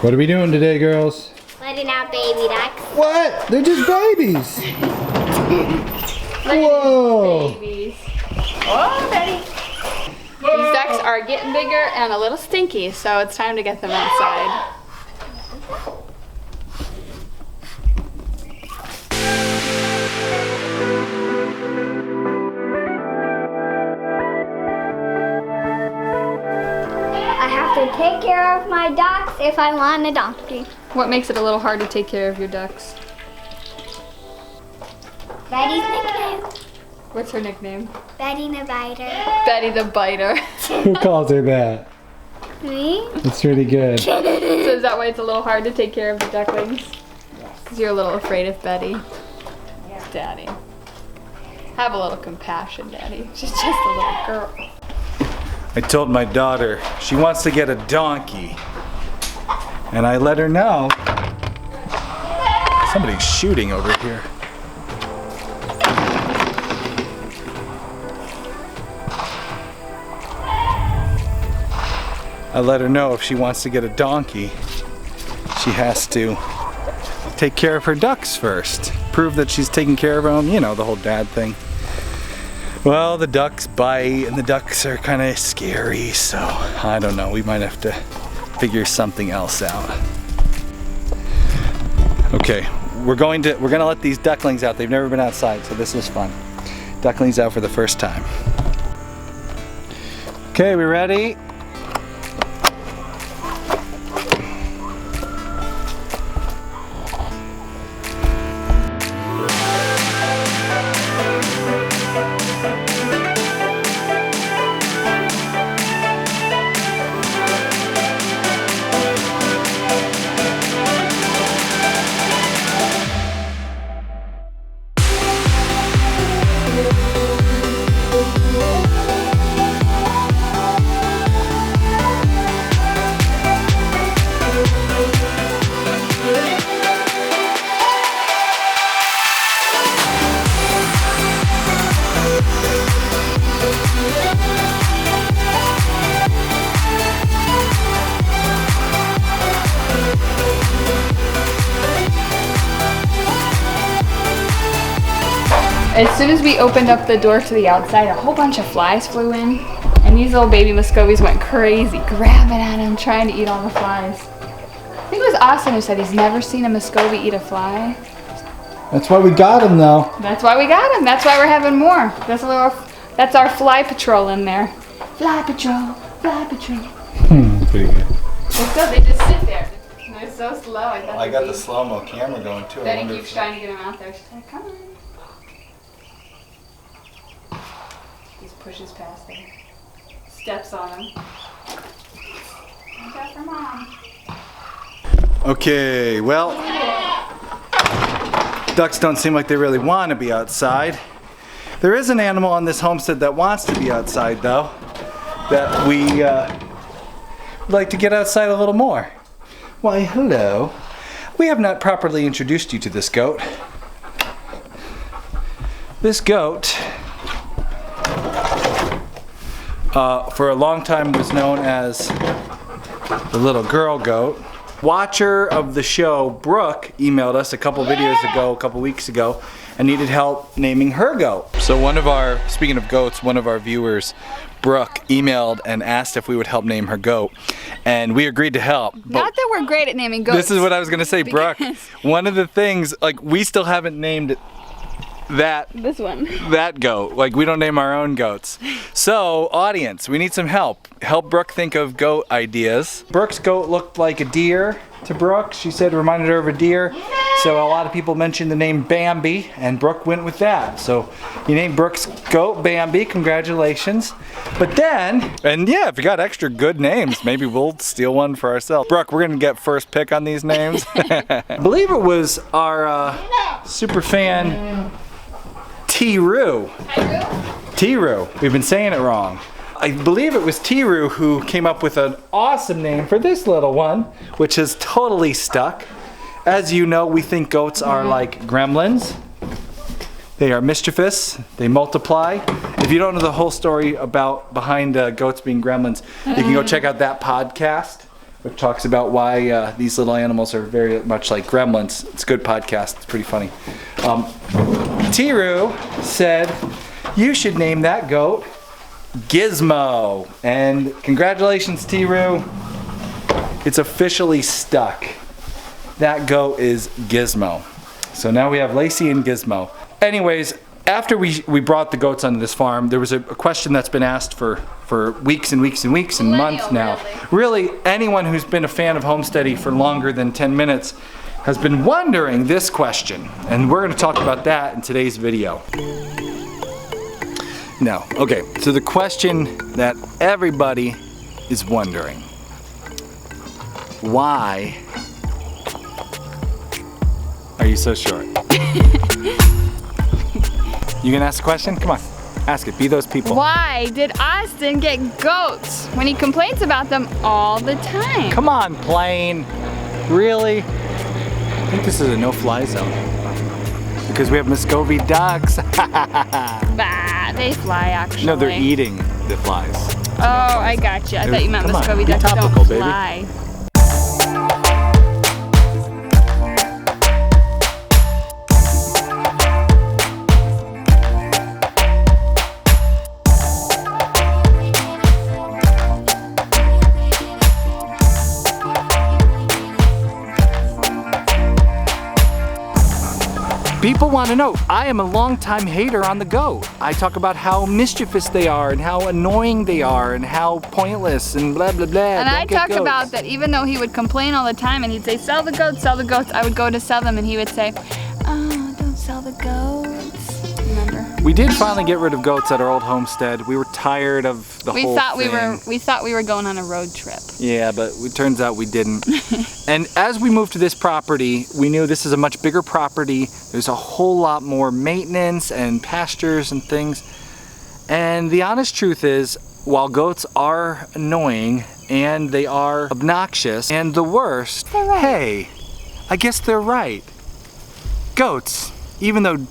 What are we doing today, girls? Letting out baby ducks. What? They're just babies. Whoa. Babies. Oh, Betty. These ducks are getting bigger and a little stinky, so it's time to get them outside. I have to take care of my ducks if I want a donkey. What makes it a little hard to take care of your ducks? Betty's nickname. What's her nickname? Betty the Biter. Betty the Biter. Who calls her that? Me? It's really good. So is that why it's a little hard to take care of the ducklings? Because you're a little afraid of Betty. Yeah. Daddy. Have a little compassion, Daddy. She's just a little girl. I told my daughter she wants to get a donkey. And I let her know. Somebody's shooting over here. I let her know if she wants to get a donkey, she has to take care of her ducks first. Prove that she's taking care of them, you know, the whole dad thing. Well, the ducks bite and the ducks are kind of scary, so I don't know. We might have to figure something else out. Okay, we're gonna let these ducklings out. They've never been outside, so this was fun. Ducklings out for the first time. Okay, we ready? As soon as we opened up the door to the outside, a whole bunch of flies flew in, and these little baby Muscovies went crazy, grabbing at him, trying to eat all the flies. I think it was Austin who said he's never seen a Muscovy eat a fly. That's why we got him, though. That's why we got him. That's why we're having more. That's our fly patrol in there. Fly patrol, fly patrol. Pretty good. Let's go. They just sit there. They're so slow. I got the slow-mo camera going, too. Betty keeps trying to get them out there. She's like, come on. Just pushes past them. Steps on them. Watch out for Mom. Okay, well, ducks don't seem like they really want to be outside. There is an animal on this homestead that wants to be outside, though, that we would like to get outside a little more. Why, hello. We have not properly introduced you to this goat. This goat, for a long time was known as the little girl goat. Watcher of the show, Brooke, emailed us a couple weeks ago, and needed help naming her goat. So speaking of goats, one of our viewers, Brooke, emailed and asked if we would help name her goat, and we agreed to help. Not that we're great at naming goats. This is what I was gonna say, Brooke. One of the things, like, we still haven't named that goat. Like, we don't name our own goats. So, audience, we need some help. Help Brooke think of goat ideas. Brooke's goat looked like a deer to Brooke. She said it reminded her of a deer. So a lot of people mentioned the name Bambi, and Brooke went with that. So you named Brooke's goat Bambi. Congratulations. But then, and yeah, if you got extra good names, maybe we'll steal one for ourselves. Brooke, we're gonna get first pick on these names. I believe it was our super fan T-Roo. T-Roo. We've been saying it wrong. I believe it was T-Roo who came up with an awesome name for this little one, which has totally stuck. As you know, we think goats are like gremlins. They are mischievous, they multiply. If you don't know the whole story behind goats being gremlins, you can go check out that podcast. which talks about why these little animals are very much like gremlins. It's a good podcast. It's pretty funny. Tiru said, you should name that goat Gizmo. And congratulations, Tiru. It's officially stuck. That goat is Gizmo. So now we have Lacey and Gizmo. Anyways, after we brought the goats onto this farm, there was a question that's been asked for weeks and weeks and weeks and months now. Really, anyone who's been a fan of Homesteady for longer than 10 minutes has been wondering this question. And we're gonna talk about that in today's video. Now, okay, so the question that everybody is wondering, why are you so short? You gonna ask the question? Come on, ask it, be those people. Why did Austin get goats when he complains about them all the time? Come on, plane. Really? I think this is a no-fly zone. Because we have Muscovy ducks. Bah, they fly actually. No, they're eating the flies. Oh, I gotcha. I thought you meant Come on, Muscovy be ducks topical, don't baby. fly. People want to know, I am a longtime hater on the goat. I talk about how mischievous they are and how annoying they are and how pointless and blah, blah, blah. And I talk goats. about that even though he would complain all the time and he'd say, sell the goats, I would go to sell them and he would say, oh, don't sell the goats. Remember? We did finally get rid of goats at our old homestead. We were tired of the whole thing. We thought we were going on a road trip. Yeah, but it turns out we didn't. And as we moved to this property, we knew this is a much bigger property. There's a whole lot more maintenance and pastures and things. And the honest truth is, while goats are annoying and they are obnoxious and the worst, They're right. Hey, I guess they're right. Goats, even though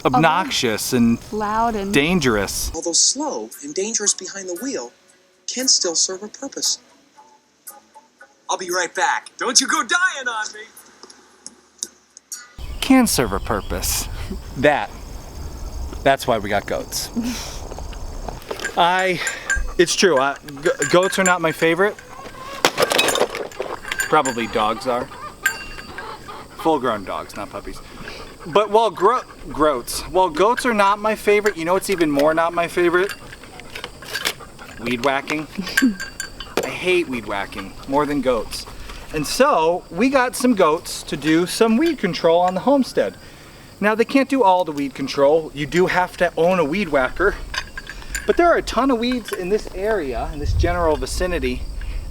obnoxious and Loud and dangerous, although slow and dangerous behind the wheel, can still serve a purpose. I'll be right back. Don't you go dying on me. can serve a purpose. That's why we got goats. It's true, goats are not my favorite. Probably dogs are. Full-grown dogs, not puppies. But while goats are not my favorite, you know what's even more not my favorite? Weed whacking. I hate weed whacking more than goats. And so we got some goats to do some weed control on the homestead. Now they can't do all the weed control. You do have to own a weed whacker. But there are a ton of weeds in this area, in this general vicinity,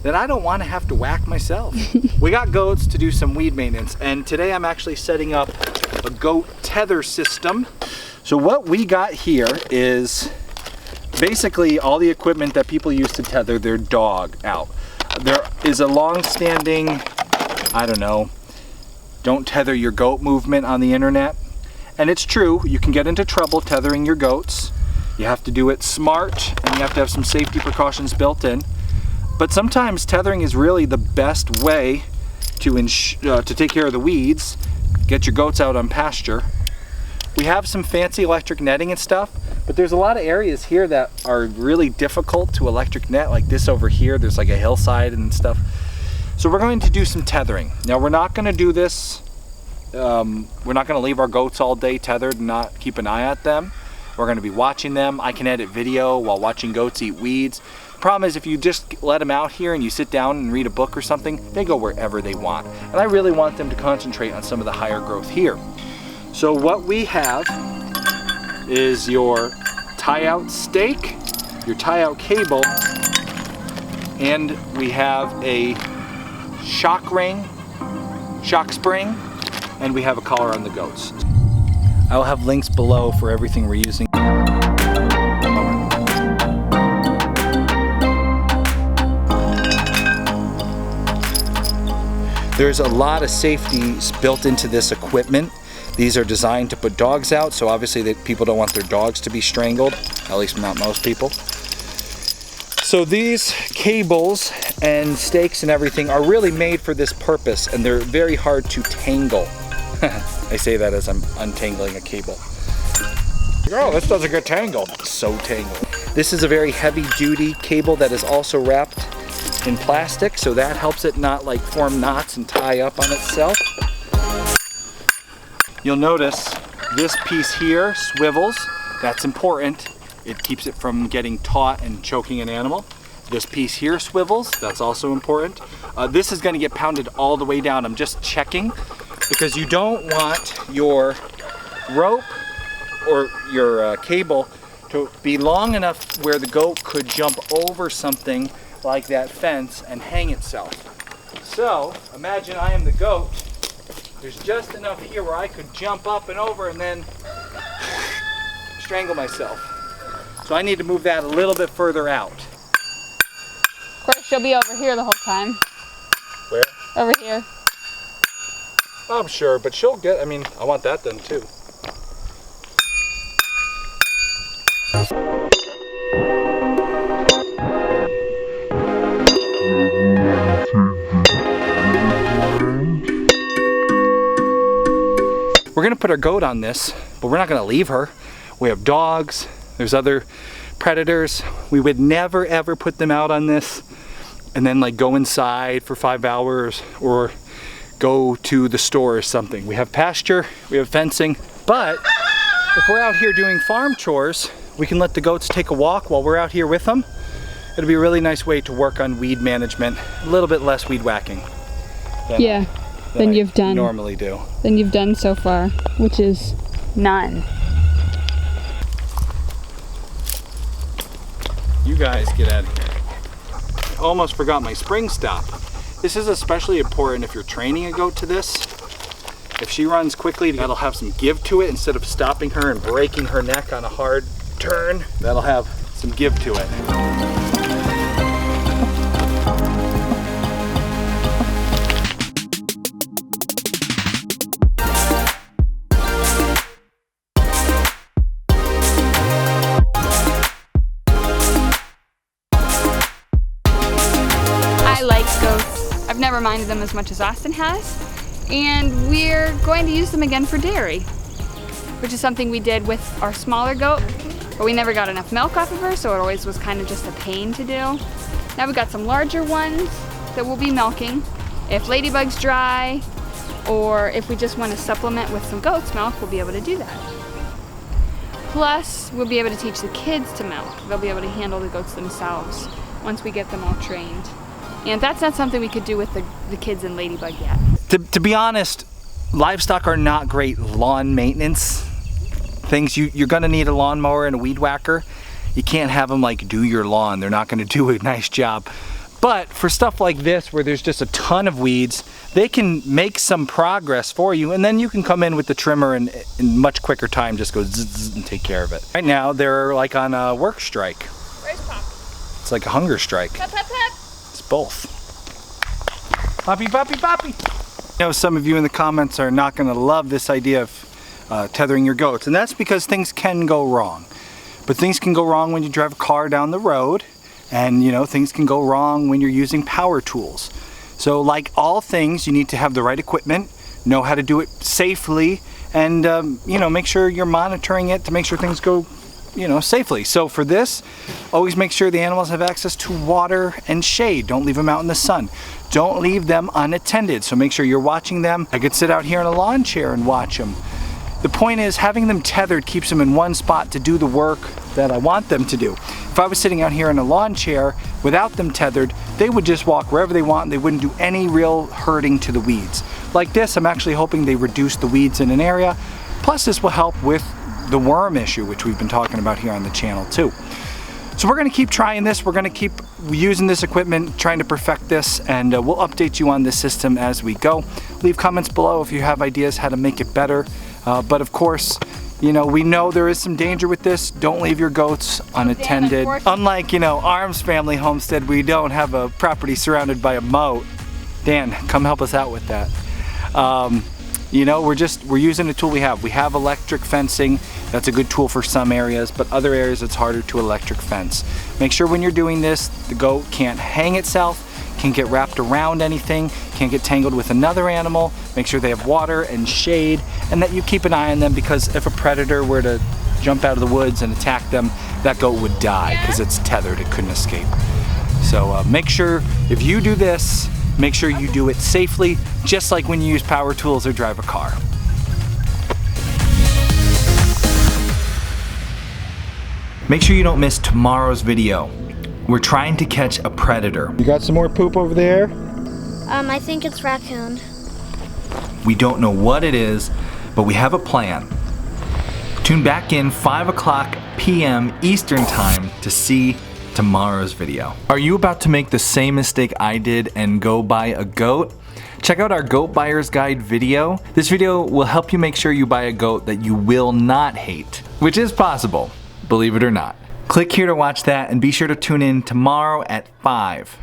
that I don't want to have to whack myself. We got goats to do some weed maintenance, and today I'm actually setting up a goat tether system. So what we got here is basically all the equipment that people use to tether their dog out. There is a long-standing, I don't know, don't tether your goat movement on the internet. And it's true, you can get into trouble tethering your goats. You have to do it smart, and you have to have some safety precautions built in. But sometimes tethering is really the best way to take care of the weeds, get your goats out on pasture. We have some fancy electric netting and stuff, but there's a lot of areas here that are really difficult to electric net, like this over here. There's like a hillside and stuff. So we're going to do some tethering. Now we're not going to do this, we're not going to leave our goats all day tethered and not keep an eye at them. We're going to be watching them. I can edit video while watching goats eat weeds. Problem is, if you just let them out here and you sit down and read a book or something, they go wherever they want. And I really want them to concentrate on some of the higher growth here. So what we have is your tie-out stake, your tie-out cable, and we have a shock ring, shock spring, and we have a collar on the goats. I'll have links below for everything we're using. There's a lot of safeties built into this equipment. These are designed to put dogs out, so obviously people don't want their dogs to be strangled, at least not most people. So these cables and stakes and everything are really made for this purpose, and they're very hard to tangle. I say that as I'm untangling a cable. Oh, this doesn't get tangled. So tangled. This is a very heavy duty cable that is also wrapped in plastic, so that helps it not like form knots and tie up on itself. You'll notice this piece here swivels. That's important. It keeps it from getting taut and choking an animal. This piece here swivels. That's also important. This is going to get pounded all the way down. I'm just checking because you don't want your rope or your cable to be long enough where the goat could jump over something like that fence and hang itself. So imagine I am the goat. There's just enough here where I could jump up and over and then strangle myself. So I need to move that a little bit further out. Of course, she'll be over here the whole time. Where? Over here. I'm sure, but she'll get, I mean, I want that done too. We're gonna put our goat on this, but we're not gonna leave her. We have dogs, there's other predators. We would never ever put them out on this and then like go inside for 5 hours or go to the store or something. We have pasture, we have fencing, but if we're out here doing farm chores, we can let the goats take a walk while we're out here with them. It'll be a really nice way to work on weed management, a little bit less weed whacking than you've done. Normally do. Than you've done so far, which is none. You guys get out of here. I almost forgot my spring stop. This is especially important if you're training a goat to this. If she runs quickly, that'll have some give to it instead of stopping her and breaking her neck on a hard turn. That'll have some give to it. I like goats. I've never minded them as much as Austin has. And we're going to use them again for dairy, which is something we did with our smaller goat, but we never got enough milk off of her, so it always was kind of just a pain to do. Now we've got some larger ones that we'll be milking. If Ladybug's dry, or if we just want to supplement with some goat's milk, we'll be able to do that. Plus, we'll be able to teach the kids to milk. They'll be able to handle the goats themselves once we get them all trained. And that's not something we could do with the kids and Ladybug yet. To be honest, livestock are not great lawn maintenance things. You're gonna need a lawnmower and a weed whacker. You can't have them like do your lawn. They're not gonna do a nice job. But for stuff like this where there's just a ton of weeds, they can make some progress for you, and then you can come in with the trimmer and in much quicker time just go zzz and take care of it. Right now they're like on a work strike. Where's Pop? It's like a hunger strike. Pep, pep, pep. It's both. Poppy, poppy, poppy. I know some of you in the comments are not gonna love this idea of tethering your goats, and that's because things can go wrong. But things can go wrong when you drive a car down the road, and you know, things can go wrong when you're using power tools. So like all things, you need to have the right equipment, know how to do it safely, and you know, make sure you're monitoring it to make sure things go, you know, safely. So for this, always make sure the animals have access to water and shade. Don't leave them out in the sun. Don't leave them unattended. So make sure you're watching them. I could sit out here in a lawn chair and watch them. The point is, having them tethered keeps them in one spot to do the work that I want them to do. If I was sitting out here in a lawn chair without them tethered, they would just walk wherever they want and they wouldn't do any real hurting to the weeds. Like this, I'm actually hoping they reduce the weeds in an area. Plus this will help with the worm issue, which we've been talking about here on the channel too. So we're gonna keep trying this. We're gonna keep using this equipment, trying to perfect this, and we'll update you on this system as we go. Leave comments below if you have ideas how to make it better. But of course, you know, we know there is some danger with this. Don't leave your goats unattended. Unlike, you know, Arm's family homestead, we don't have a property surrounded by a moat. Dan, come help us out with that. You know, we're using the tool we have. We have electric fencing. That's a good tool for some areas, but other areas it's harder to electric fence. Make sure when you're doing this, the goat can't hang itself, can't get wrapped around anything, can't get tangled with another animal. Make sure they have water and shade, and that you keep an eye on them, because if a predator were to jump out of the woods and attack them, that goat would die because it's tethered, it couldn't escape. So make sure if you do this, make sure you do it safely, just like when you use power tools or drive a car. Make sure you don't miss tomorrow's video. We're trying to catch a predator. You got some more poop over there? I think it's raccoon. We don't know what it is, but we have a plan. Tune back in 5 p.m. Eastern Time to see tomorrow's video. Are you about to make the same mistake I did and go buy a goat? Check out our Goat Buyer's Guide video. This video will help you make sure you buy a goat that you will not hate, which is possible, believe it or not. Click here to watch that, and be sure to tune in tomorrow at 5.